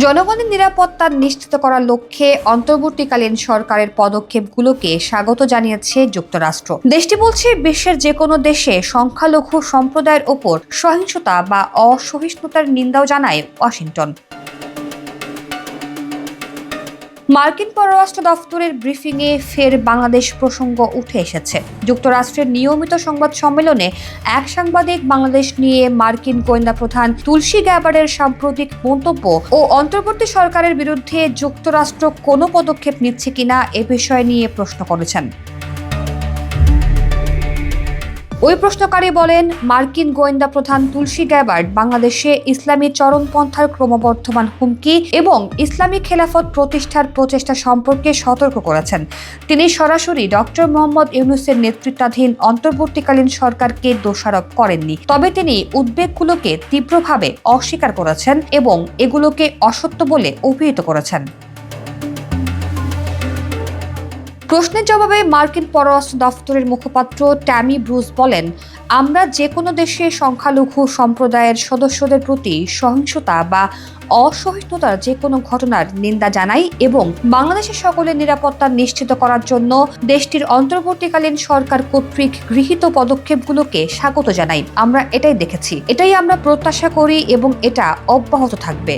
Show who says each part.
Speaker 1: জনগণের নিরাপত্তা নিশ্চিত করার লক্ষ্যে অন্তর্বর্তীকালীন সরকারের পদক্ষেপগুলোকে স্বাগত জানিয়েছে যুক্তরাষ্ট্র। দেশটি বলছে, বিশ্বের যে কোনো দেশে সংখ্যালঘু সম্প্রদায়ের ওপর সহিংসতা বা অসহিষ্ণুতার নিন্দাও জানায় ওয়াশিংটন। মার্কিন পররাষ্ট্র দফতরের ব্রিফিংয়ে ফের বাংলাদেশ প্রসঙ্গ উঠে এসেছে। যুক্তরাষ্ট্রের নিয়মিত সংবাদ সম্মেলনে এক সাংবাদিক বাংলাদেশ নিয়ে মার্কিন গোয়েন্দা প্রধান তুলসী গ্যাবার্ডের সাম্প্রতিক মন্তব্য ও অন্তর্বর্তী সরকারের বিরুদ্ধে যুক্তরাষ্ট্র কোনো পদক্ষেপ নিচ্ছে কিনা এ বিষয় নিয়ে প্রশ্ন করেছেন। ওই প্রশ্নকারী বলেন, মার্কিন গোয়েন্দা প্রধান তুলসী গ্যাবার্ড বাংলাদেশে ইসলামী চরমপন্থার ক্রমবর্ধমান হুমকি এবং ইসলামী খেলাফত প্রতিষ্ঠার প্রচেষ্টা সম্পর্কে সতর্ক করেছেন। তিনি সরাসরি ডক্টর মোহাম্মদ ইউনূসের নেতৃত্বাধীন অন্তর্বর্তীকালীন সরকারকে দোষারোপ করেননি, তবে তিনি উদ্বেগগুলোকে তীব্রভাবে অস্বীকার করেছেন এবং এগুলোকে অসত্য বলে অভিহিত করেছেন। প্রশ্নের জবাবে মার্কিন পররাষ্ট্র দফতরের মুখপাত্র ট্যামি ব্রুস বলেন, আমরা যে কোনো দেশে সংখ্যালঘু সম্প্রদায়ের সদস্যদের প্রতি সহিংসতা বা অসহিষ্ণুতার যে কোনো ঘটনার নিন্দা জানাই এবং বাংলাদেশের সকলের নিরাপত্তা নিশ্চিত করার জন্য দেশটির অন্তর্বর্তীকালীন সরকার কর্তৃক গৃহীত পদক্ষেপগুলোকে স্বাগত জানাই। আমরা এটাই দেখেছি, এটাই আমরা প্রত্যাশা করি এবং এটা অব্যাহত থাকবে।